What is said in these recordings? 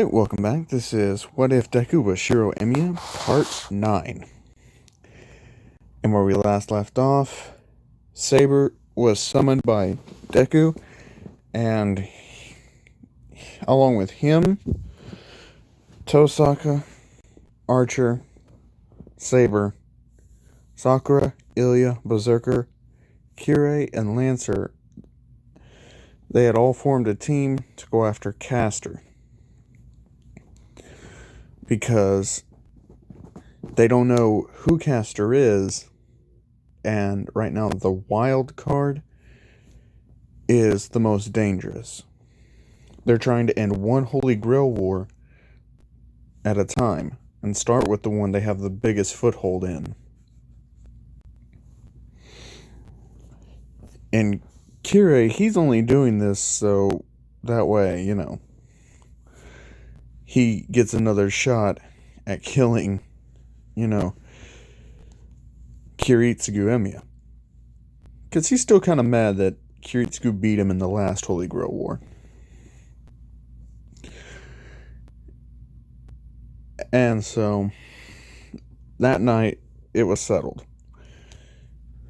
Alright, welcome back. This is What If Deku was Shirou Emiya, Part 9. And where we last left off, Saber was summoned by Deku, and along with him, Tosaka, Archer, Saber, Sakura, Ilya, Berserker, Kirei, and Lancer, they had all formed a team to go after Caster. Because they don't know who Caster is, and right now the wild card is the most dangerous. They're trying to end one Holy Grail war at a time, and start with the one they have the biggest foothold in. And Kirei, he's only doing this so that way, he gets another shot at killing, Kiritsugu Emiya. Because he's still kind of mad that Kiritsugu beat him in the last Holy Grail War. And so, that night, it was settled.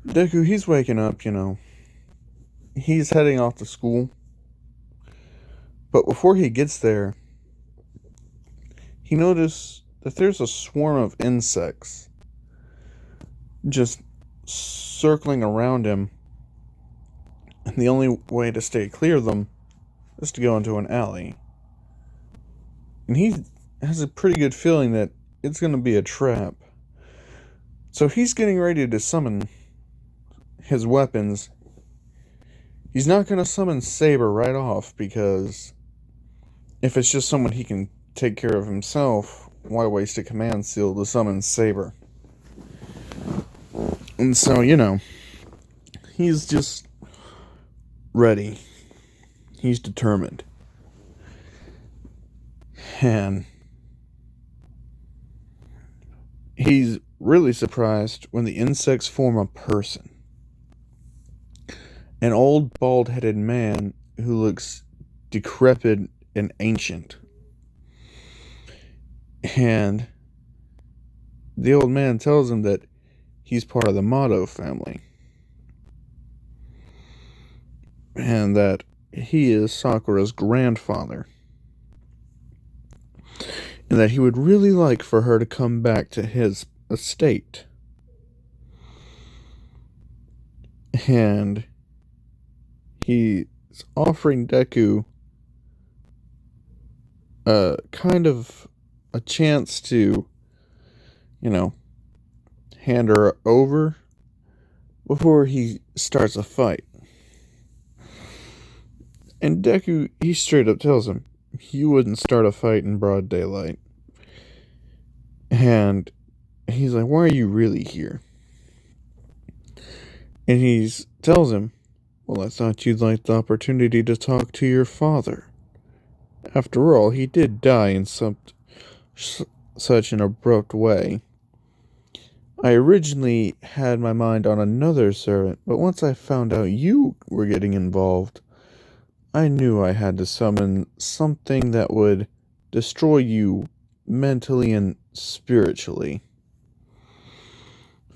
Deku, he's waking up, He's heading off to school. But before he gets there, he noticed that there's a swarm of insects just circling around him, and the only way to stay clear of them is to go into an alley. And he has a pretty good feeling that it's going to be a trap. So he's getting ready to summon his weapons. He's not going to summon Saber right off, because if it's just someone he can take care of himself, why waste a command seal to summon Saber? And so, he's just ready. He's determined. And he's really surprised when the insects form a person. An old, bald-headed man who looks decrepit and ancient. And the old man tells him that he's part of the Mado family. And that he is Sakura's grandfather. And that he would really like for her to come back to his estate. And he's offering Deku kind of a chance to, hand her over before he starts a fight. And Deku, he straight up tells him he wouldn't start a fight in broad daylight. And he's like, why are you really here? And he tells him, well, I thought you'd like the opportunity to talk to your father. After all, he did die in such an abrupt way. I originally had my mind on another servant, but once I found out you were getting involved, I knew I had to summon something that would destroy you mentally and spiritually.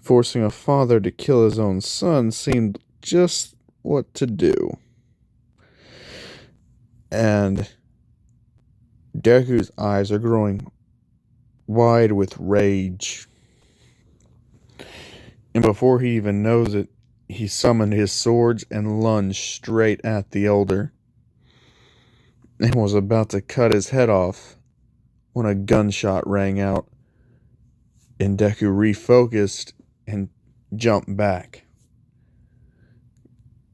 Forcing a father to kill his own son seemed just what to do. And Deku's eyes are growing wide with rage. And before he even knows it, he summoned his swords and lunged straight at the elder. And was about to cut his head off when a gunshot rang out. And Deku refocused and jumped back,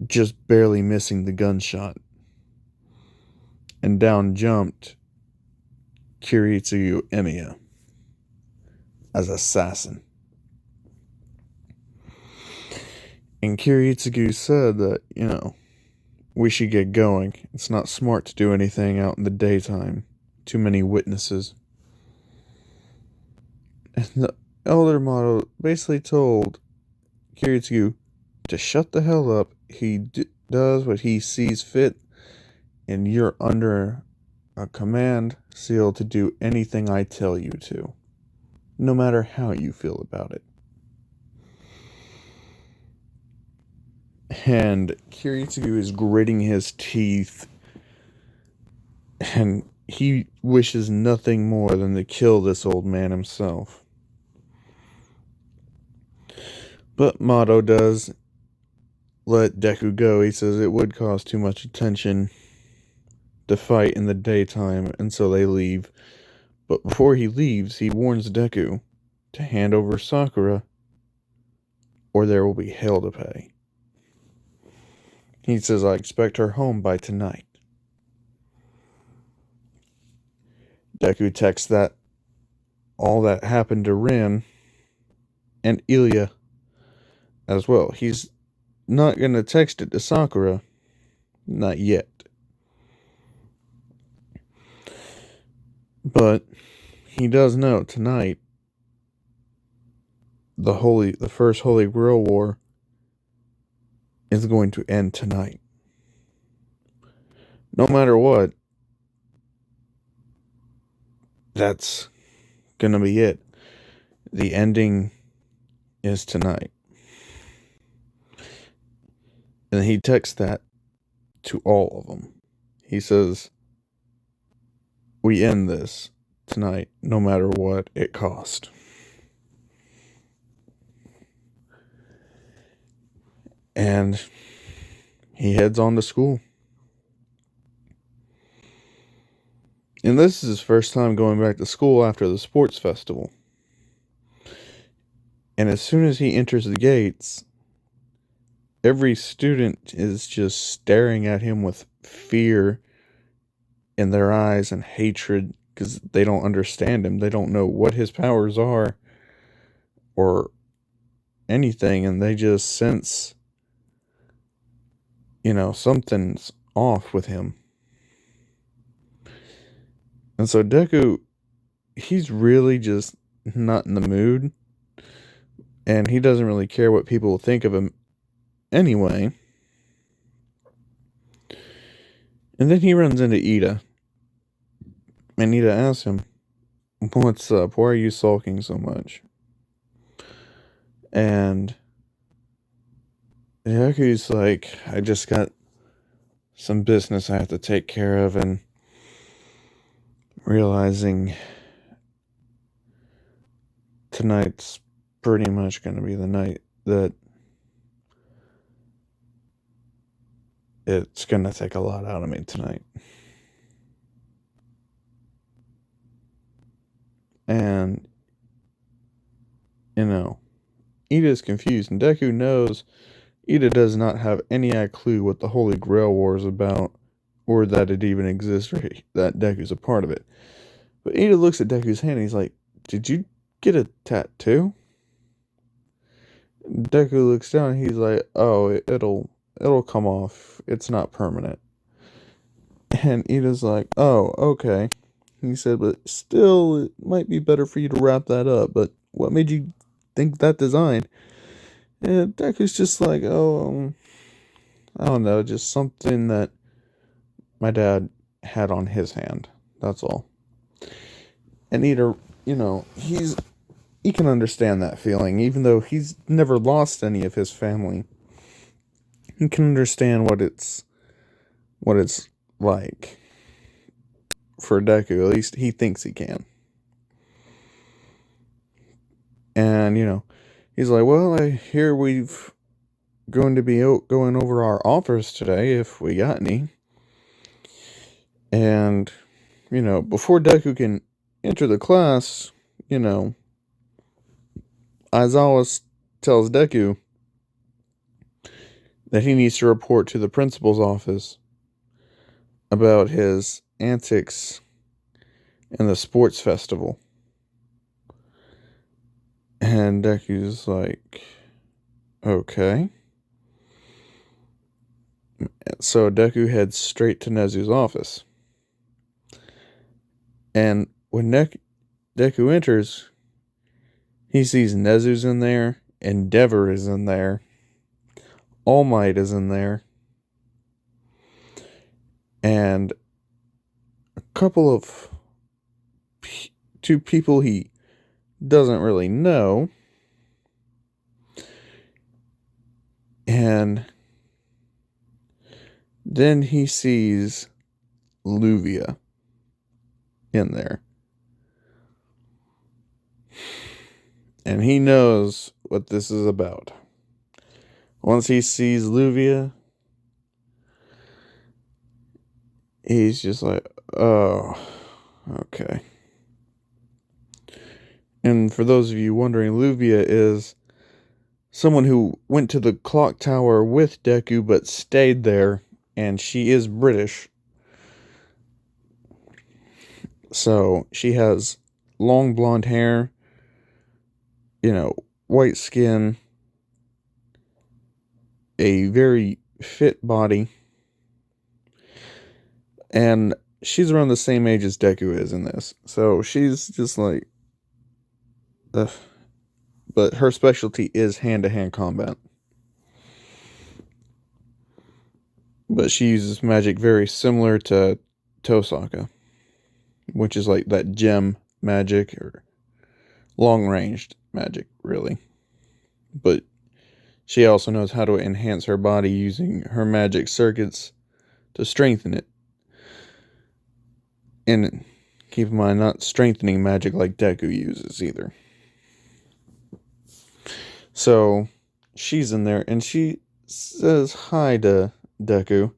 just barely missing the gunshot. And down jumped Kiritsugu Emiya as assassin. And Kiritsugu said that, we should get going. It's not smart to do anything out in the daytime. Too many witnesses. And the elder Mado basically told Kiritsugu to shut the hell up. He does what he sees fit, and you're under a command seal to do anything I tell you to, no matter how you feel about it. And Kiritsugu is gritting his teeth, and he wishes nothing more than to kill this old man himself. But Mato does let Deku go. He says it would cause too much attention to fight in the daytime, and so they leave. But before he leaves, he warns Deku to hand over Sakura, or there will be hell to pay. He says, I expect her home by tonight. Deku texts that all that happened to Rin and Ilya as well. He's not going to text it to Sakura. Not yet. But he does know tonight the first Holy Grail War is going to end tonight. No matter what, that's going to be it. The ending is tonight. And he texts that to all of them. He says, we end this tonight, no matter what it cost. And he heads on to school. And this is his first time going back to school after the sports festival. And as soon as he enters the gates, every student is just staring at him with fear in their eyes and hatred because they don't understand him. They don't know what his powers are or anything, and they just sense, something's off with him. And so Deku, he's really just not in the mood, and he doesn't really care what people will think of him anyway. And then he runs into Ida. And Ida asks him, what's up? Why are you sulking so much? And Deku's like, I just got some business I have to take care of, and realizing tonight's pretty much going to be the night that it's going to take a lot out of me tonight. And, Ida's confused, and Deku knows Ida does not have any clue what the Holy Grail War is about, or that it even exists, or that Deku's a part of it. But Ida looks at Deku's hand, and he's like, did you get a tattoo? Deku looks down, and he's like, oh, it'll come off. It's not permanent. And Ida's like, oh, okay. He said, but still, it might be better for you to wrap that up. But what made you think that design? And Deku's just like, oh, I don't know, just something that my dad had on his hand. That's all. And Ida, he can understand that feeling, even though he's never lost any of his family. He can understand what it's like for Deku. At least he thinks he can. And, he's like, well, I hear we've going to be going over our offers today, if we got any. And, before Deku can enter the class, Aizawa tells Deku that he needs to report to the principal's office about his antics in the sports festival. And Deku's like, okay. So Deku heads straight to Nezu's office. And when Deku enters, he sees Nezu's in there, Endeavor is in there, All Might is in there, and a couple of two people he doesn't really know, and then he sees Luvia in there. And he knows what this is about. Once he sees Luvia, he's just like, oh, okay. And for those of you wondering, Luvia is someone who went to the clock tower with Deku but stayed there, and she is British. So she has long blonde hair, white skin, a very fit body, and she's around the same age as Deku is in this. So she's just like, ugh. But her specialty is hand-to-hand combat. But she uses magic very similar to Tosaka, which is like that gem magic or long-ranged magic, really. But she also knows how to enhance her body using her magic circuits to strengthen it. And keep in mind, not strengthening magic like Deku uses either. So she's in there and she says hi to Deku.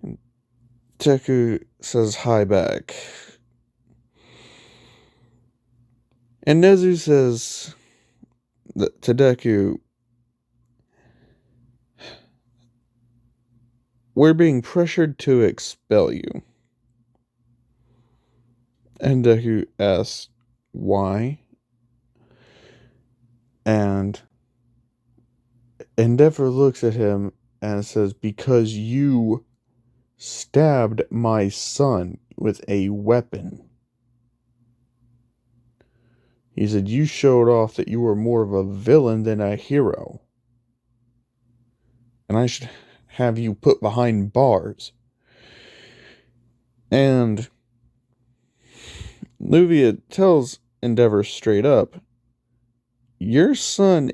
And Deku says hi back. And Nezu says to Deku, we're being pressured to expel you. And Deku asks, why? And Endeavor looks at him and says, because you stabbed my son with a weapon. He said, you showed off that you were more of a villain than a hero. And I should have you put behind bars. And Luvia tells Endeavor straight up, your son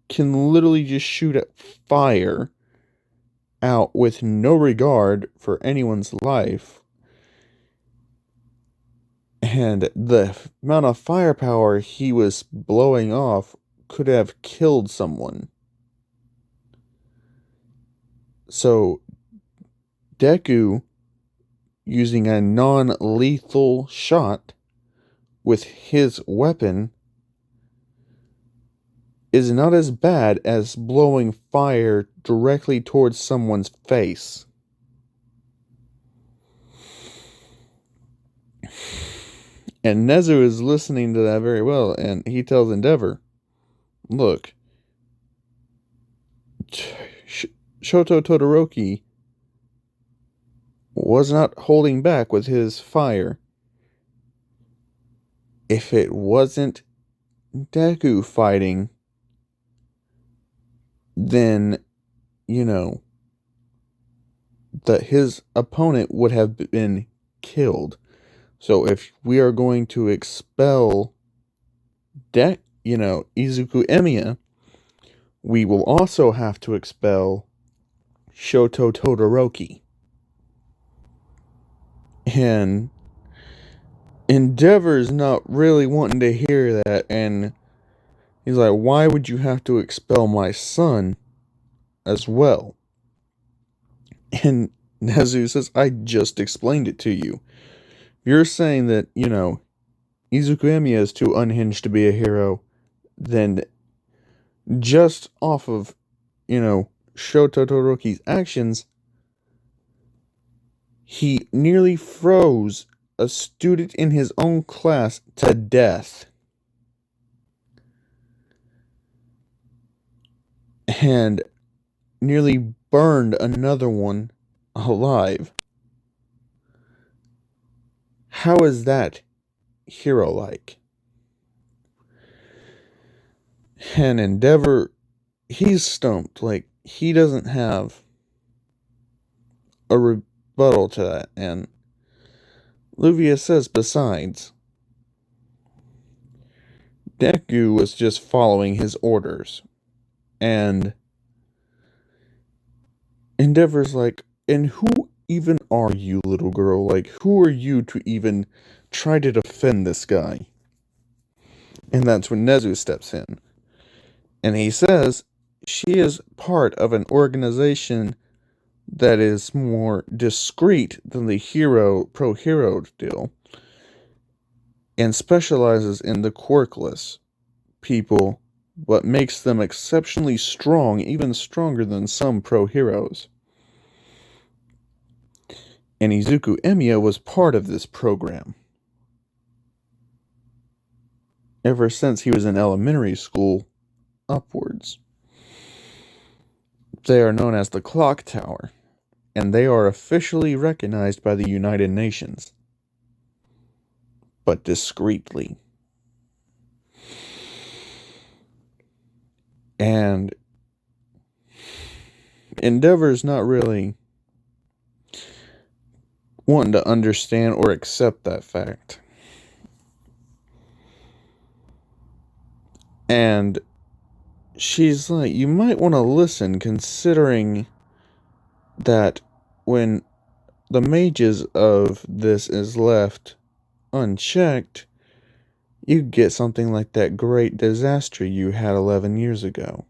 can literally just shoot at fire out with no regard for anyone's life. And the amount of firepower he was blowing off could have killed someone. So, Deku, using a non-lethal shot with his weapon, is not as bad as blowing fire directly towards someone's face. And Nezu is listening to that very well, and he tells Endeavor, look, Shoto Todoroki was not holding back with his fire. If it wasn't Deku fighting, then, that his opponent would have been killed. So if we are going to expel Izuku Emiya, we will also have to expel Shoto Todoroki. And Endeavor's not really wanting to hear that, and he's like, why would you have to expel my son as well? And Nezu says, I just explained it to you. You're saying that, Izuku Emiya is too unhinged to be a hero, then just off of, Shoto Todoroki's actions, he nearly froze a student in his own class to death. And nearly burned another one alive. How is that hero-like? And Endeavor, he's stumped. Like, he doesn't have a rebuttal to that. And Luvia says, besides, Deku was just following his orders. And Endeavor's like, and who even are you, little girl? Like, who are you to even try to defend this guy? And that's when Nezu steps in. And he says she is part of an organization that is more discreet than the pro-hero deal, and specializes in the quirkless people, but makes them exceptionally strong, even stronger than some pro-heroes. And Izuku Emiya was part of this program. Ever since he was in elementary school, upwards. They are known as the Clock Tower, and they are officially recognized by the United Nations, but discreetly. And Endeavor's not really wanting to understand or accept that fact. And she's like, you might want to listen, considering that when the mages of this is left unchecked, you get something like that great disaster you had 11 years ago.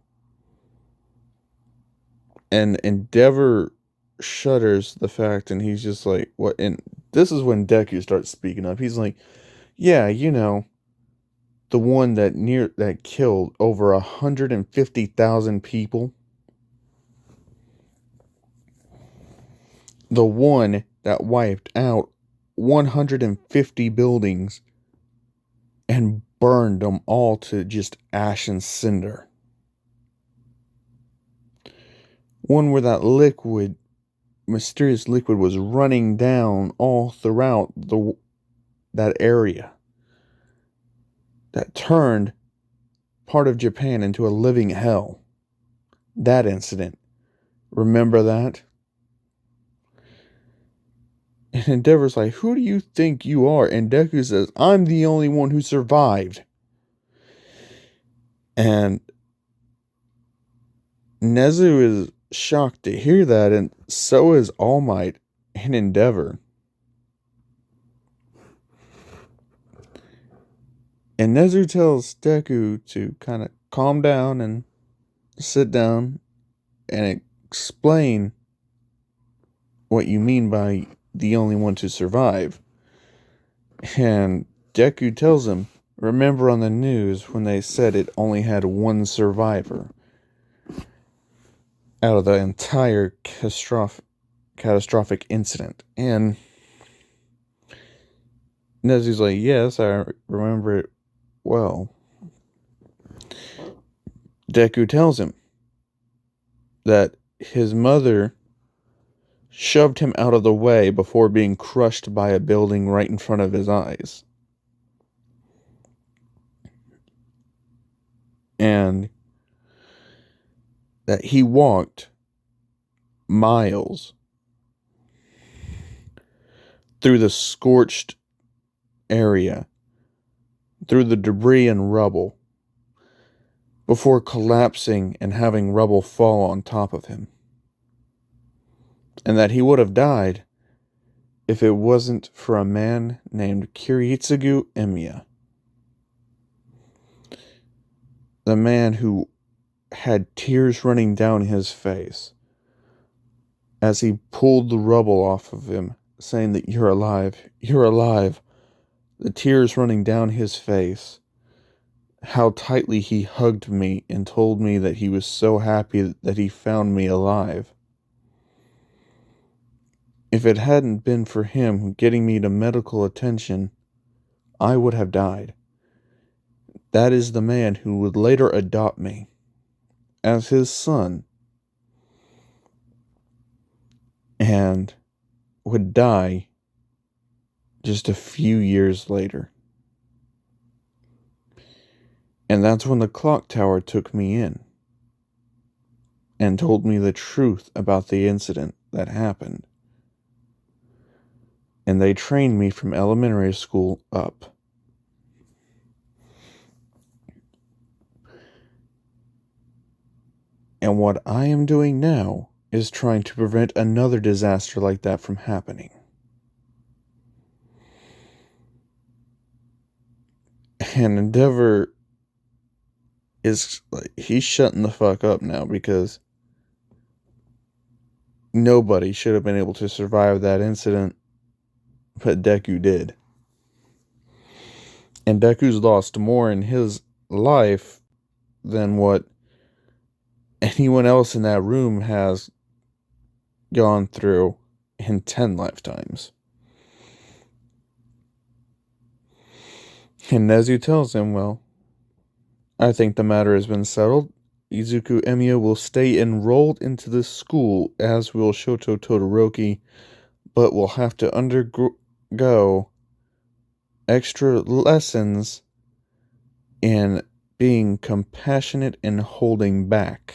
And Endeavor shudders the fact, and he's just like, what? And this is when Deku starts speaking up. He's like, yeah, you know, the one that killed over 150,000 people. The one that wiped out 150 buildings and burned them all to just ash and cinder. One where that mysterious liquid was running down all throughout that area. That turned part of Japan into a living hell. That incident. Remember that? And Endeavor's like, who do you think you are? And Deku says, I'm the only one who survived. And Nezu is shocked to hear that, and so is All Might and Endeavor. And Nezu tells Deku to kind of calm down and sit down and explain what you mean by the only one to survive. And Deku tells him, remember on the news when they said it only had one survivor out of the entire catastrophic incident. And Nezu's like, yes, I remember it well. Deku tells him that his mother shoved him out of the way before being crushed by a building right in front of his eyes. And that he walked miles through the scorched area, through the debris and rubble, before collapsing and having rubble fall on top of him. And that he would have died if it wasn't for a man named Kiritsugu Emiya. The man who had tears running down his face as he pulled the rubble off of him, saying that you're alive, you're alive. The tears running down his face. How tightly he hugged me and told me that he was so happy that he found me alive. If it hadn't been for him getting me to medical attention, I would have died. That is the man who would later adopt me as his son and would die just a few years later. And that's when the clock tower took me in and told me the truth about the incident that happened. and they trained me from elementary school up. And what I am doing now is trying to prevent another disaster like that from happening. And Endeavor is like, he's shutting the fuck up now because nobody should have been able to survive that incident, but Deku did. And Deku's lost more in his life than what anyone else in that room has gone through in 10 lifetimes. And Nezu tells him, well, I think the matter has been settled. Izuku Emiya will stay enrolled into this school, as will Shoto Todoroki, but will have to undergo extra lessons in being compassionate and holding back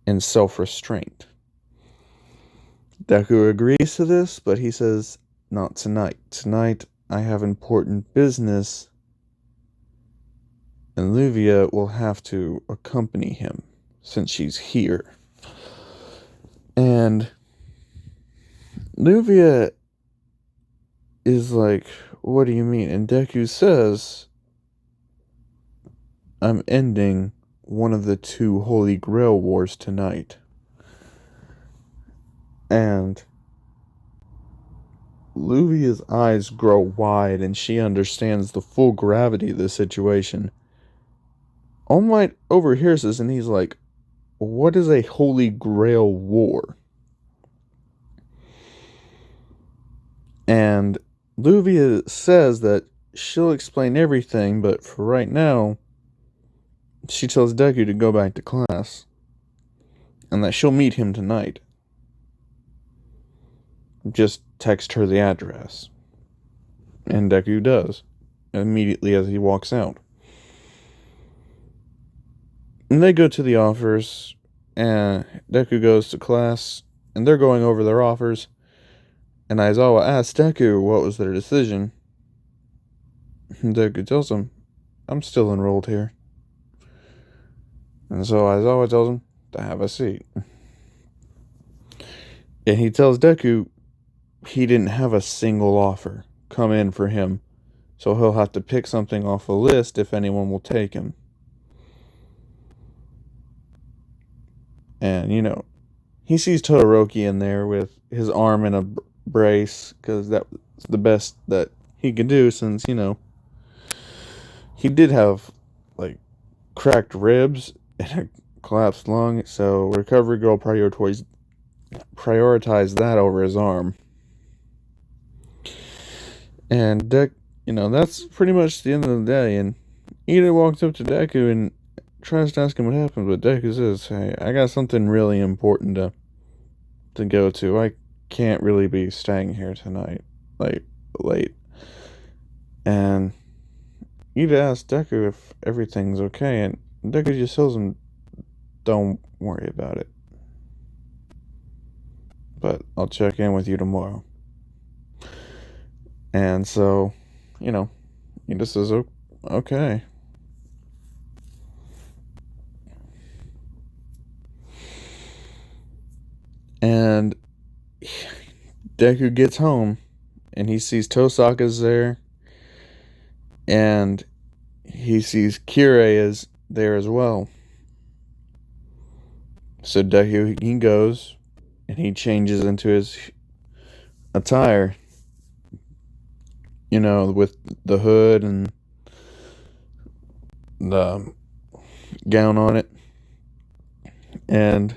and self-restraint. Deku agrees to this, but he says, not tonight. Tonight, I have important business, and Luvia will have to accompany him, since she's here. And Luvia is like, what do you mean? And Deku says, I'm ending one of the 2 Holy Grail Wars tonight. And Luvia's eyes grow wide and she understands the full gravity of the situation. All Might overhears this and he's like, what is a Holy Grail War? And Luvia says that she'll explain everything, but for right now, she tells Deku to go back to class. And that she'll meet him tonight. Just text her the address. And Deku does. Immediately as he walks out. And they go to the offers. And Deku goes to class. And they're going over their offers. And Aizawa asks Deku what was their decision. And Deku tells him, I'm still enrolled here. And so Aizawa tells him to have a seat. And he tells Deku he didn't have a single offer come in for him. So he'll have to pick something off a list if anyone will take him. And, he sees Todoroki in there with his arm in a brace, because that's the best that he could do since, he did have, cracked ribs and a collapsed lung, so Recovery Girl prioritized that over his arm. And that's pretty much the end of the day, and Ida walks up to Deku and tries to ask him what happened, but Deku says, hey, I got something really important to go to. I can't really be staying here tonight, late. And Ida asks Deku if everything's okay, and Deku just tells him, don't worry about it. But I'll check in with you tomorrow. And so, Ida says, okay. And Deku gets home, and he sees Tosaka's there, and he sees Kirei is there as well. So Deku, he goes, and he changes into his attire, with the hood and the gown on it. And,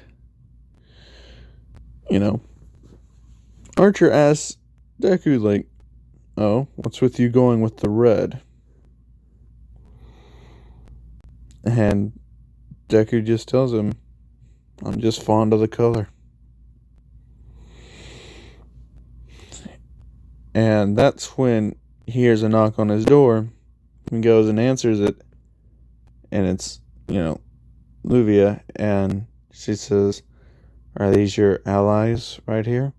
Archer asks Deku, oh, what's with you going with the red? And Deku just tells him, I'm just fond of the color. And that's when he hears a knock on his door. He goes and answers it. And it's, Luvia. And she says, are these your allies right here?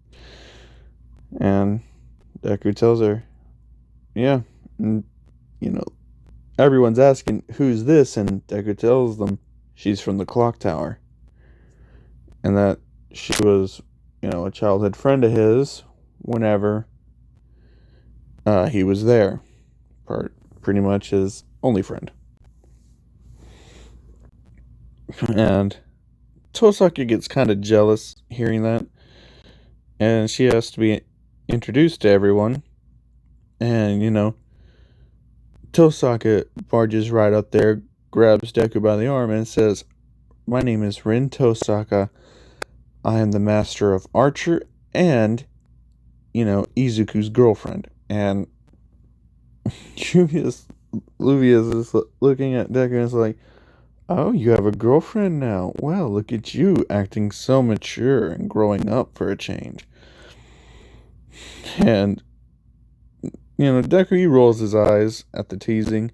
And Deku tells her, yeah, and, you know, everyone's asking, who's this? And Deku tells them she's from the clock tower. And that she was, a childhood friend of his whenever he was there. Pretty much his only friend. And Tosaka gets kind of jealous hearing that. And she has to be introduced to everyone. And, Tosaka barges right up there, grabs Deku by the arm, and says, my name is Rin Tosaka. I am the master of Archer and, Izuku's girlfriend. And Luvia's is looking at Deku and is like, oh, you have a girlfriend now. Well, look at you acting so mature and growing up for a change. And, Deku, he rolls his eyes at the teasing.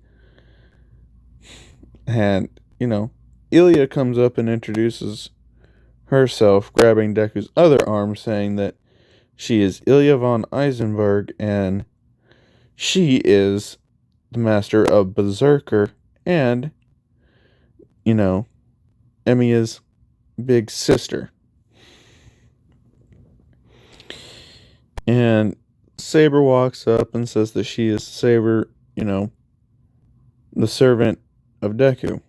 And, Ilya comes up and introduces herself, grabbing Deku's other arm, saying that she is Ilya von Eisenberg and she is the master of Berserker and, Emiya's big sister. And Saber walks up and says that she is Saber, the servant of Deku.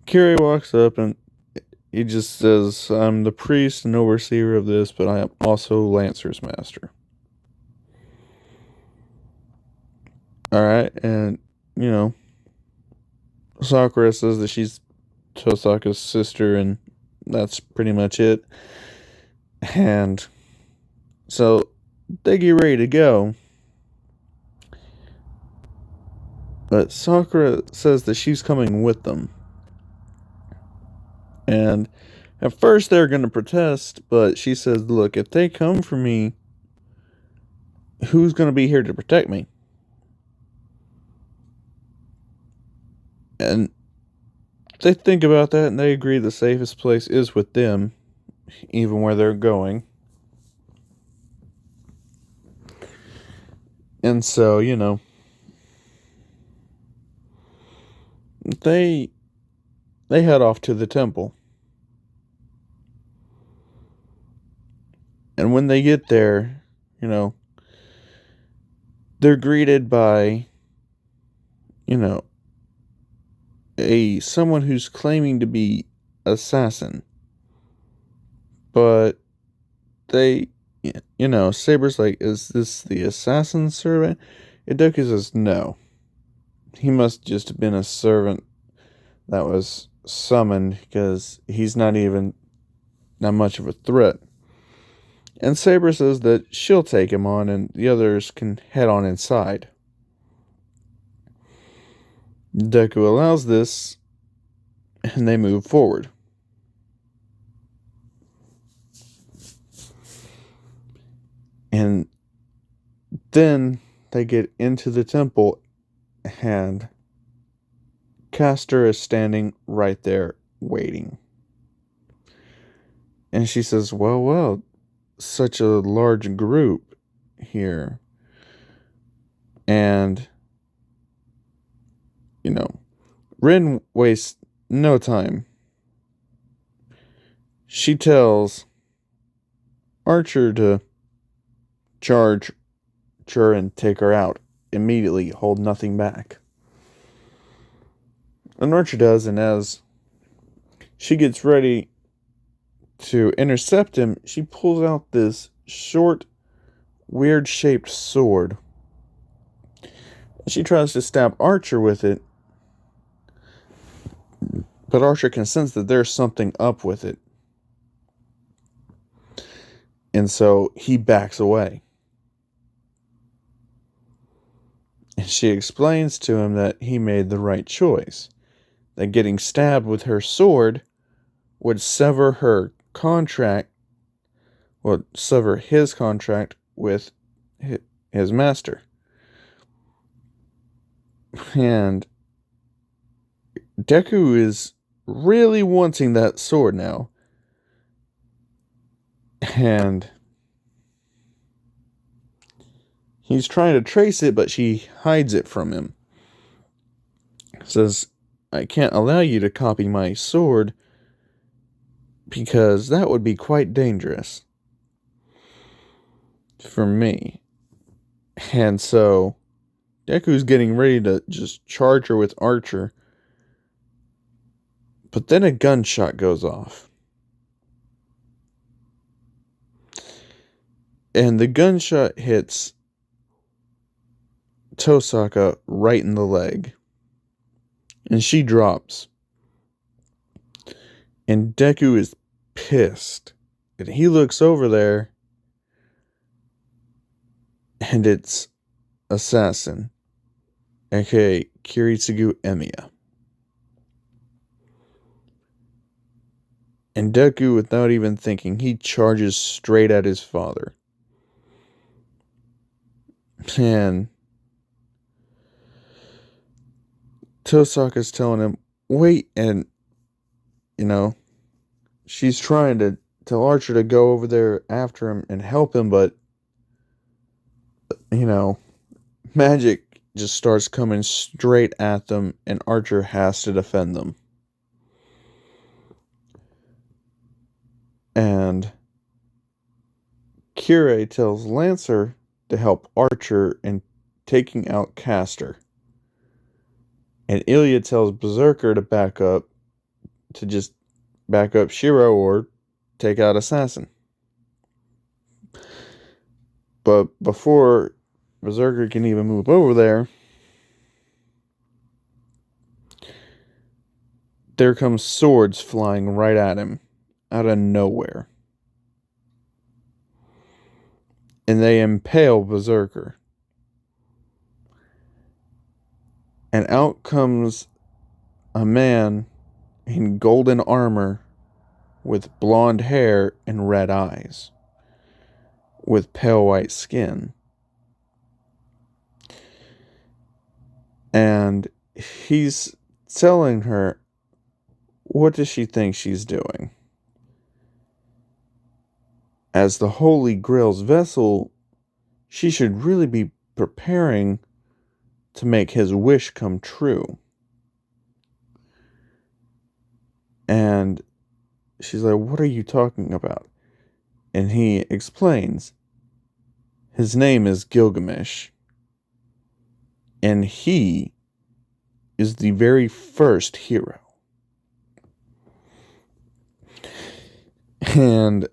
Kiri walks up and he just says, I'm the priest and overseer of this, but I am also Lancer's master. Alright, and, Sakura says that she's Tosaka's sister, and that's pretty much it. And so they get ready to go. But Sakura says that she's coming with them. And at first they're going to protest, but she says, look, if they come for me, who's going to be here to protect me? And they think about that and they agree the safest place is with them, even where they're going. And so, they head off to the temple. And when they get there, they're greeted by, someone who's claiming to be assassin. But they, Saber's like, is this the assassin's servant? And Deku says, no. He must just have been a servant that was summoned because he's not even that much of a threat. And Saber says that she'll take him on and the others can head on inside. Deku allows this and they move forward. And then they get into the temple and Castor is standing right there waiting. And she says, well, such a large group here. And, Rin wastes no time. She tells Archer to charge her and take her out immediately, hold nothing back. And Archer does, and as she gets ready to intercept him, she pulls out this short, weird-shaped sword. She tries to stab Archer with it, but Archer can sense that there's something up with it. And so he backs away. And she explains to him that he made the right choice. That getting stabbed with her sword would sever her contract, would sever his contract with his master. And Deku is really wanting that sword now. And He's trying to trace it, but she hides it from him. Says, I can't allow you to copy my sword because that would be quite dangerous for me. And so Deku's getting ready to just charge her with Archer. But then a gunshot goes off. And the gunshot hits Tosaka right in the leg. And she drops. And Deku is pissed. And he looks over there. And it's Assassin, aka Kiritsugu Emiya. And Deku, without even thinking, he charges straight at his father. And Tosaka's telling him, wait, and, she's trying to tell Archer to go over there after him and help him, but, magic just starts coming straight at them, and Archer has to defend them. And Kirei tells Lancer to help Archer in taking out Caster. And Ilya tells Berserker to back up Shirou or take out Assassin. But before Berserker can even move over there, there comes swords flying right at him, out of nowhere. And they impale Berserker. And out comes a man in golden armor with blonde hair and red eyes, with pale white skin. And he's telling her, what does she think she's doing? As the Holy Grail's vessel, she should really be preparing to make his wish come true. And she's like, what are you talking about? And he explains, his name is Gilgamesh. And he is the very first hero. And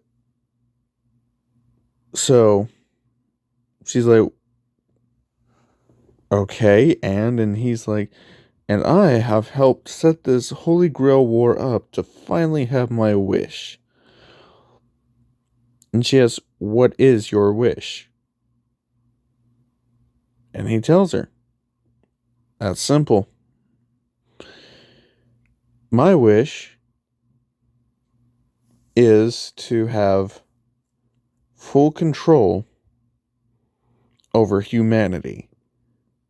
so she's like, okay, and he's like, and I have helped set this Holy Grail war up to finally have my wish. And she asks, what is your wish? And he tells her, that's simple. My wish is to have full control over humanity,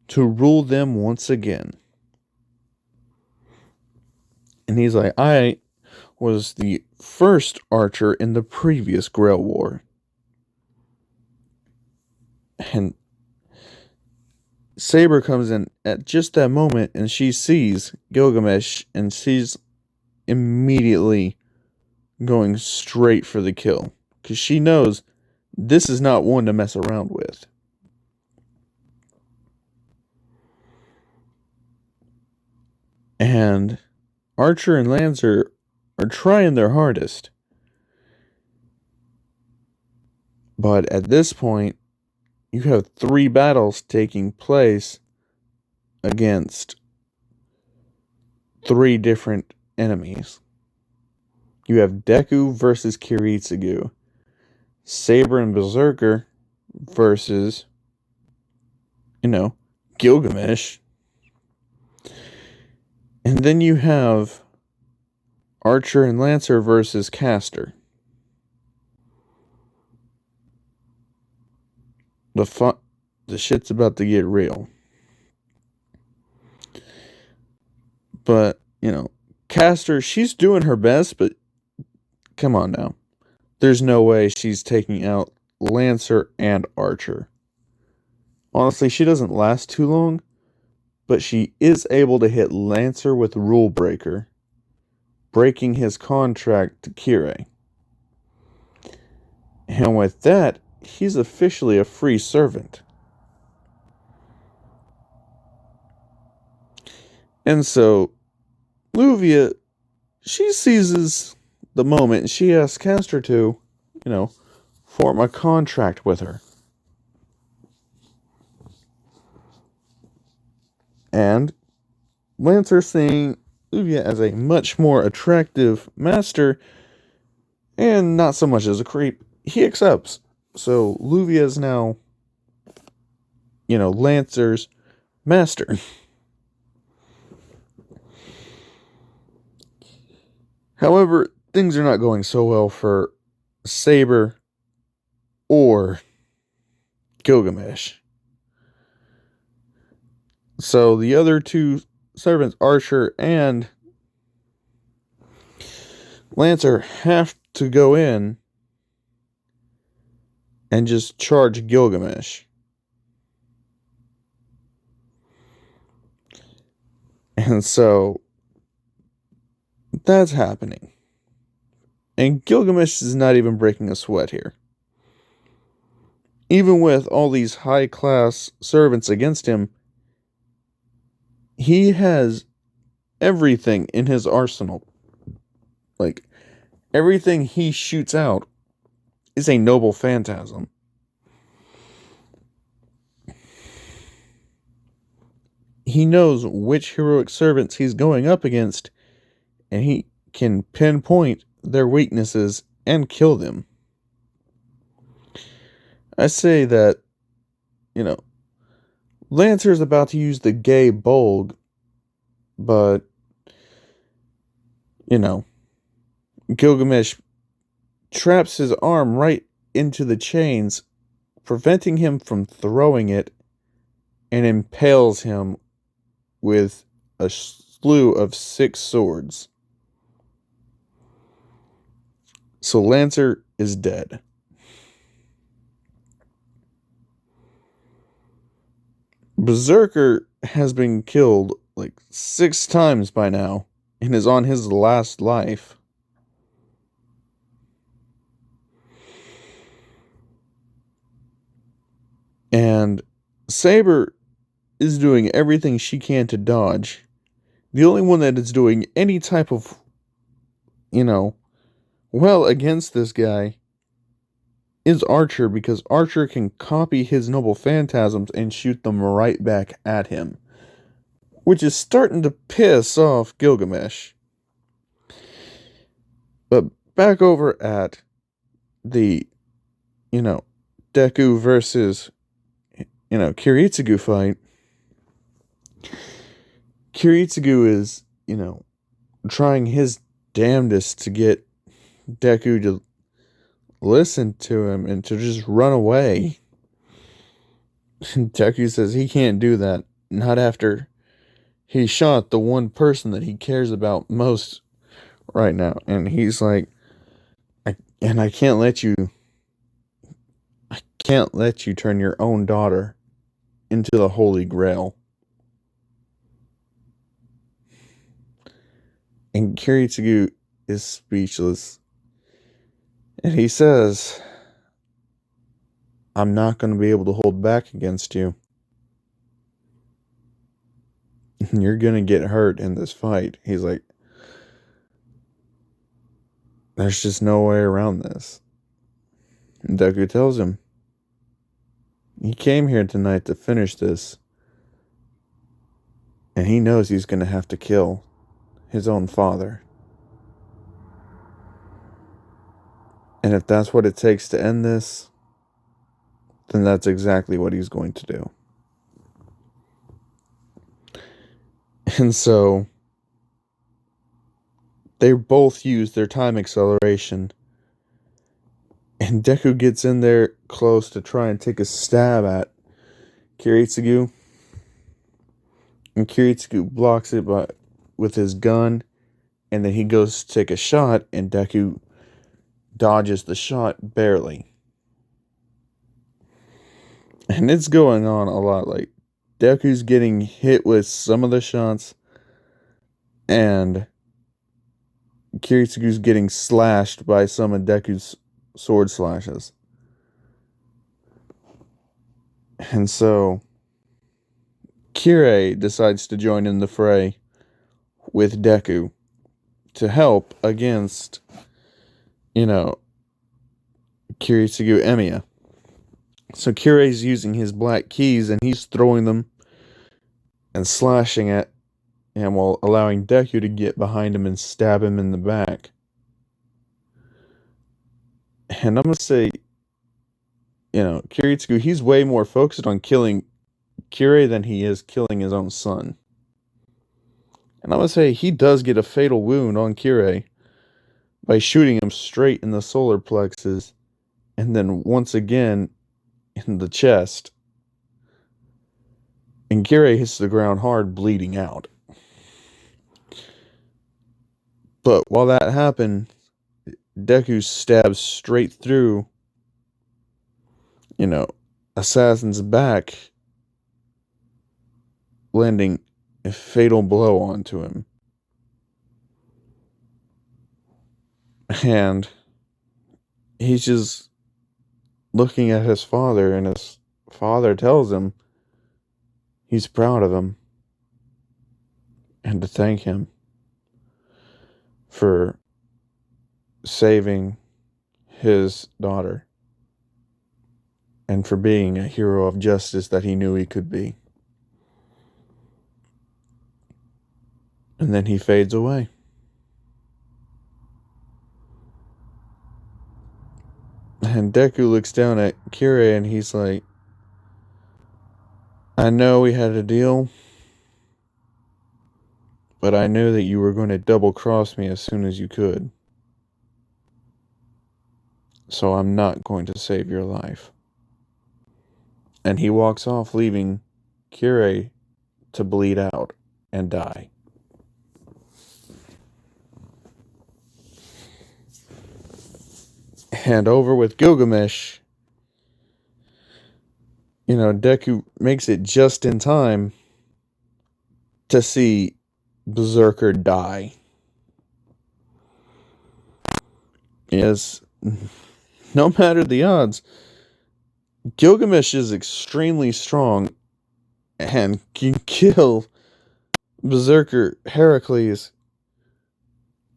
to rule them once again. And he's like, I was the first archer in the previous Grail War. And Saber comes in at just that moment, and she sees Gilgamesh, and she's immediately going straight for the kill. Because she knows this is not one to mess around with. And Archer and Lancer are trying their hardest. But at this point, you have 3 battles taking place against 3 different enemies. You have Deku versus Kiritsugu, Saber and Berserker versus, Gilgamesh. And then you have Archer and Lancer versus Caster. The shit's about to get real. But, Caster, she's doing her best, but come on now. There's no way she's taking out Lancer and Archer. Honestly, she doesn't last too long, but she is able to hit Lancer with Rule Breaker, breaking his contract to Kirei. And with that, he's officially a free servant. And so, Luvia, she seizes the moment and she asks Castor to, form a contract with her. And Lancer, seeing Luvia as a much more attractive master and not so much as a creep, he accepts. So Luvia is now, Lancer's master. However, things are not going so well for Saber or Gilgamesh. So the other two servants, Archer and Lancer, have to go in and just charge Gilgamesh. And so that's happening. And Gilgamesh is not even breaking a sweat here. Even with all these high-class servants against him, he has everything in his arsenal. Like, everything he shoots out is a noble phantasm. He knows which heroic servants he's going up against, and he can pinpoint their weaknesses and kill them. I say that, Lancer's about to use the gay bulg, but, Gilgamesh traps his arm right into the chains, preventing him from throwing it, and impales him with a slew of 6 swords. So Lancer is dead. Berserker has been killed like 6 times by now and is on his last life. And Saber is doing everything she can to dodge. The only one that is doing any type of, well against this guy is Archer, because Archer can copy his noble phantasms and shoot them right back at him, which is starting to piss off Gilgamesh. But back over at the, Deku versus, Kiritsugu fight, Kiritsugu is, trying his damnedest to get Deku to listen to him and to just run away. Deku says he can't do that, not after he shot the one person that he cares about most right now. And he's like, I can't let you turn your own daughter into the Holy Grail. And Kiritsugu is speechless. And he says, I'm not going to be able to hold back against you. You're going to get hurt in this fight. He's like, there's just no way around this. And Deku tells him, he came here tonight to finish this. And he knows he's going to have to kill his own father. And if that's what it takes to end this, then that's exactly what he's going to do. And so they both use their time acceleration. And Deku gets in there close to try and take a stab at Kiritsugu. And Kiritsugu blocks it with his gun. And then he goes to take a shot, and Deku dodges the shot barely. And it's going on a lot. Like, Deku's getting hit with some of the shots, and Kiritsugu's getting slashed by some of Deku's sword slashes. And so, Kirei decides to join in the fray with Deku to help against, Kiritsugu Emiya. So Kirei's using his black keys and he's throwing them and slashing it, and while allowing Deku to get behind him and stab him in the back. And I'm going to say, Kiritsugu, he's way more focused on killing Kirei than he is killing his own son. And I'm going to say he does get a fatal wound on Kirei by shooting him straight in the solar plexus and then once again in the chest. And Kirei hits the ground hard, bleeding out. But while that happened, Deku stabs straight through, Assassin's back, landing a fatal blow onto him. And he's just looking at his father, and his father tells him he's proud of him and to thank him for saving his daughter and for being a hero of justice that he knew he could be. And then he fades away. And Deku looks down at Kirei and he's like, I know we had a deal, but I knew that you were going to double cross me as soon as you could. So I'm not going to save your life. And he walks off, leaving Kirei to bleed out and die. And over with Gilgamesh, Deku makes it just in time to see Berserker die. Yes, no matter the odds, Gilgamesh is extremely strong and can kill Berserker Heracles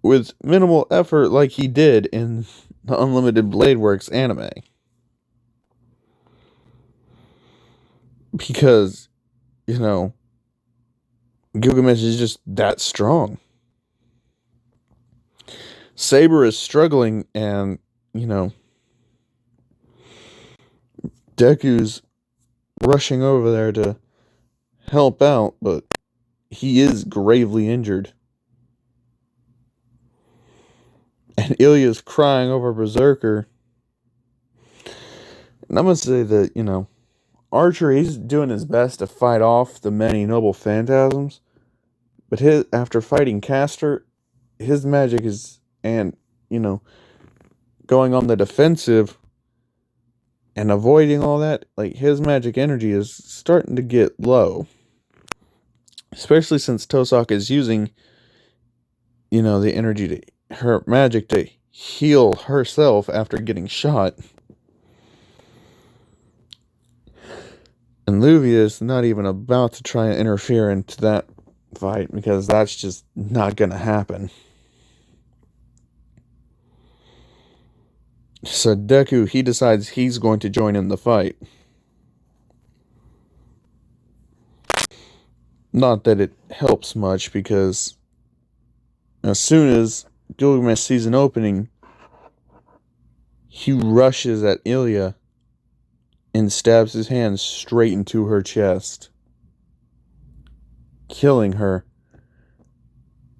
with minimal effort like he did in the Unlimited Blade Works anime. Because, Gilgamesh is just that strong. Saber is struggling, and, Deku's rushing over there to help out, but he is gravely injured. And Ilya's crying over Berserker. And I'm going to say that, Archer, he's doing his best to fight off the many noble phantasms. But after fighting Castor, his magic is, and, going on the defensive and avoiding all that, like, his magic energy is starting to get low. Especially since Tosaka is using, the energy her magic to heal herself after getting shot. And Luvia is not even about to try and interfere into that fight, because that's just not going to happen. So Deku, he decides he's going to join in the fight. Not that it helps much, because as soon as Gilgamesh sees an opening, he rushes at Ilya and stabs his hand straight into her chest, killing her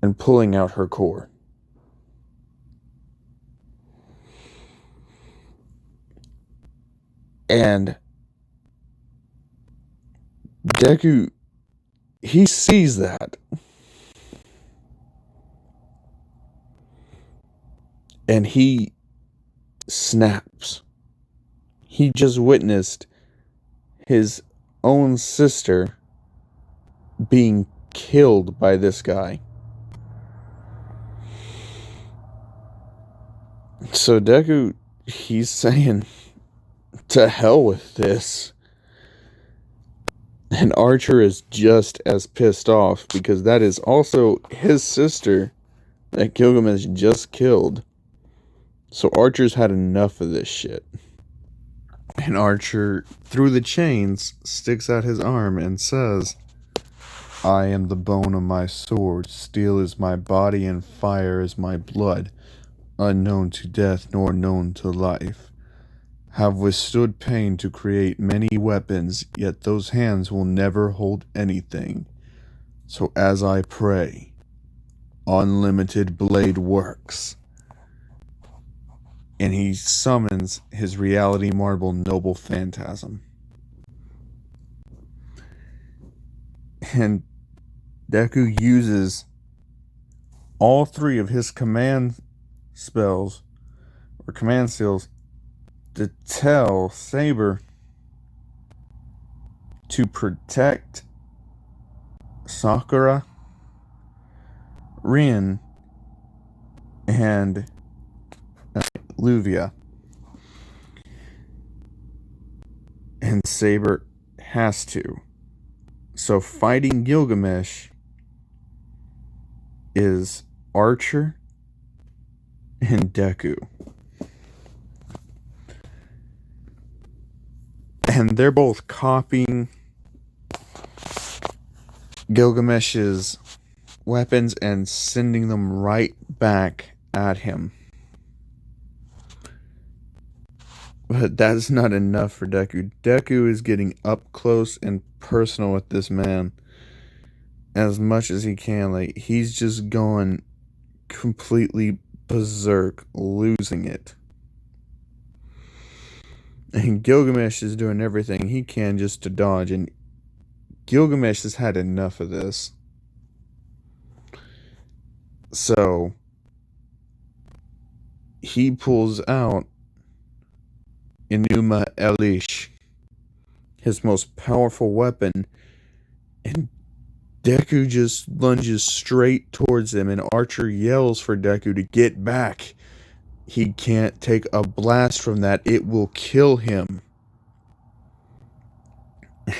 and pulling out her core. And Deku, he sees that. And he snaps. He just witnessed his own sister being killed by this guy. So Deku, he's saying, to hell with this. And Archer is just as pissed off because that is also his sister that Gilgamesh just killed. So Archer's had enough of this shit. And Archer, through the chains, sticks out his arm and says, I am the bone of my sword, steel is my body, and fire is my blood, unknown to death nor known to life. Have withstood pain to create many weapons, yet those hands will never hold anything. So as I pray, unlimited blade works. And he summons his reality marble noble phantasm. And Deku uses all three of his command spells, or command seals, to tell Saber to protect Sakura, Rin, and Luvia. And Saber has to. So fighting Gilgamesh is Archer and Deku. And they're both copying Gilgamesh's weapons and sending them right back at him. But that's not enough for Deku. Deku is getting up close and personal with this man as much as he can. Like, he's just going completely berserk, losing it. And Gilgamesh is doing everything he can just to dodge, and Gilgamesh has had enough of this. So he pulls out Enuma Elish, his most powerful weapon, and Deku just lunges straight towards him, and Archer yells for Deku to get back. He can't take a blast from that. It will kill him.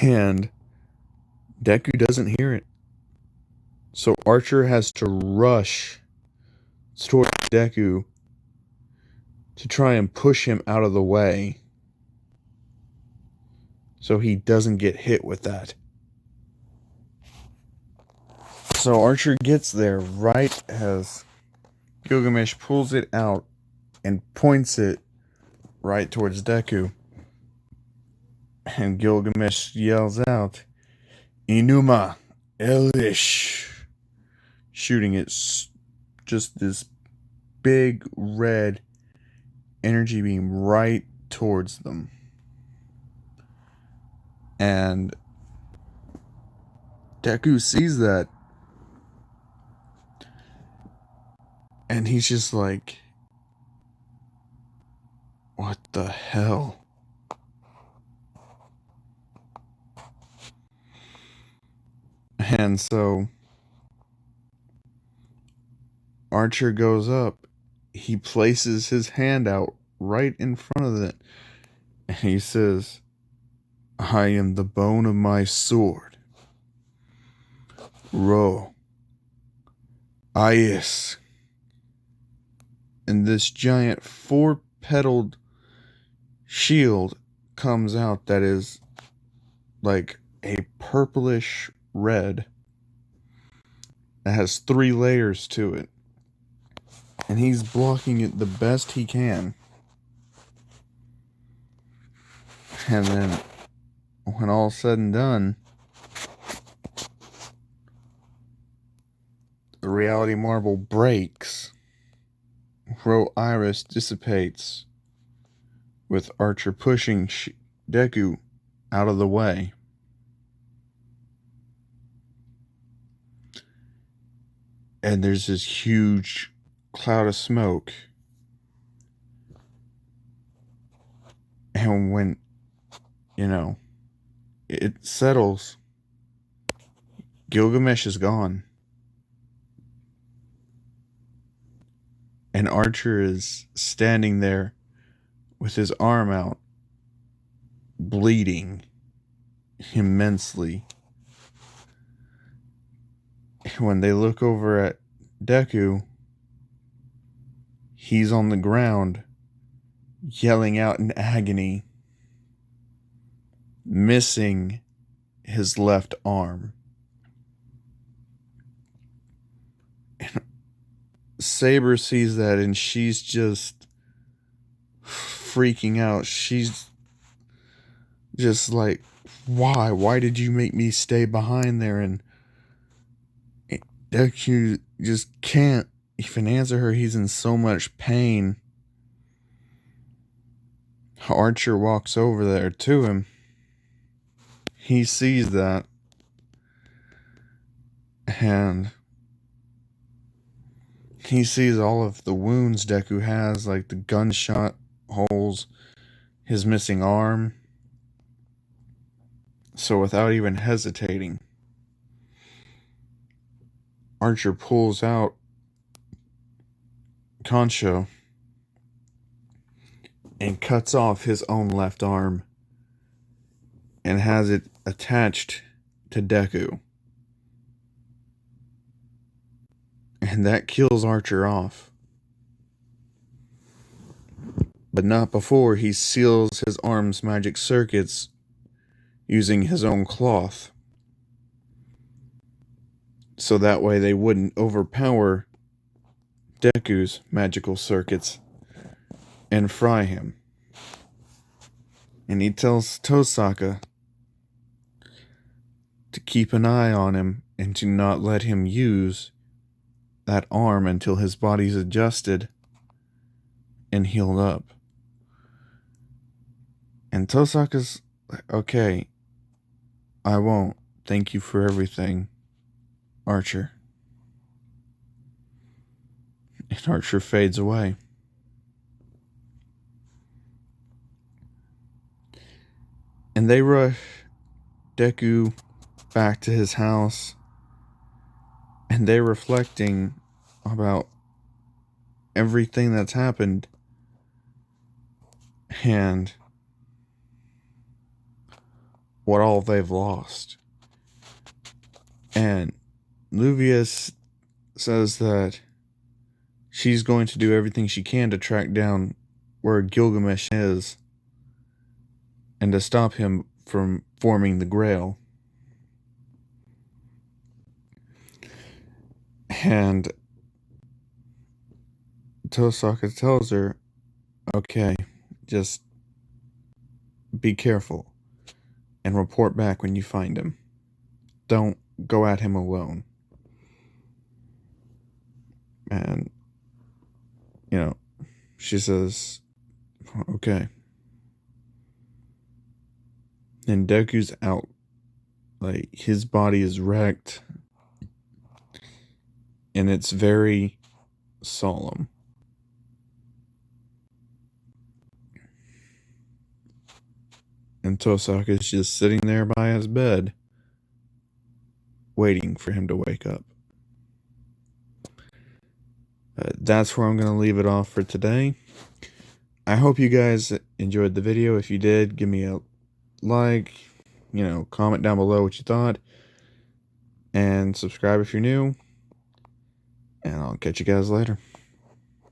And Deku doesn't hear it. So Archer has to rush towards Deku to try and push him out of the way so he doesn't get hit with that. So Archer gets there right as Gilgamesh pulls it out and points it right towards Deku. And Gilgamesh yells out, Enuma Elish, shooting it just this big red energy beam right towards them. And Deku sees that, and he's just like, what the hell? And so Archer goes up. He places his hand out right in front of it. And he says, I am the bone of my sword. Ro. Ias. And this giant four-petaled shield comes out that is like a purplish red that has 3 layers to it. And he's blocking it the best he can. And then, when all's said and done, the reality marble breaks. Ro Iris dissipates, with Archer pushing Deku out of the way. And there's this huge cloud of smoke. And when, it settles. Gilgamesh is gone. And Archer is standing there with his arm out, bleeding immensely. When they look over at Deku, he's on the ground, yelling out in agony, missing his left arm. Saber sees that and she's just freaking out. She's just like, why? Why did you make me stay behind there? And Deku just can't even answer her. He's in so much pain. Archer walks over there to him. He sees that. And he sees all of the wounds Deku has, like the gunshot holes, his missing arm. So without even hesitating, Archer pulls out Concho and cuts off his own left arm and has it attached to Deku. And that kills Archer off. But not before he seals his arm's magic circuits using his own cloth. So that way they wouldn't overpower Deku's magical circuits and fry him. And he tells Tosaka to keep an eye on him and to not let him use that arm until his body's adjusted and healed up. And Tosaka's like, okay, I won't. Thank you for everything, Archer. And Archer fades away. And they rush Deku back to his house. And they're reflecting about everything that's happened. And what all they've lost. And Luvius says that she's going to do everything she can to track down where Gilgamesh is and to stop him from forming the Grail. And Tosaka tells her, okay, just be careful and report back when you find him. Don't go at him alone. And, she says, okay. And Deku's out. Like, his body is wrecked. And it's very solemn. And Tosaka's just sitting there by his bed, waiting for him to wake up. That's where I'm going to leave it off for today. I hope you guys enjoyed the video. If you did, give me a like, comment down below what you thought. And subscribe if you're new. And I'll catch you guys later.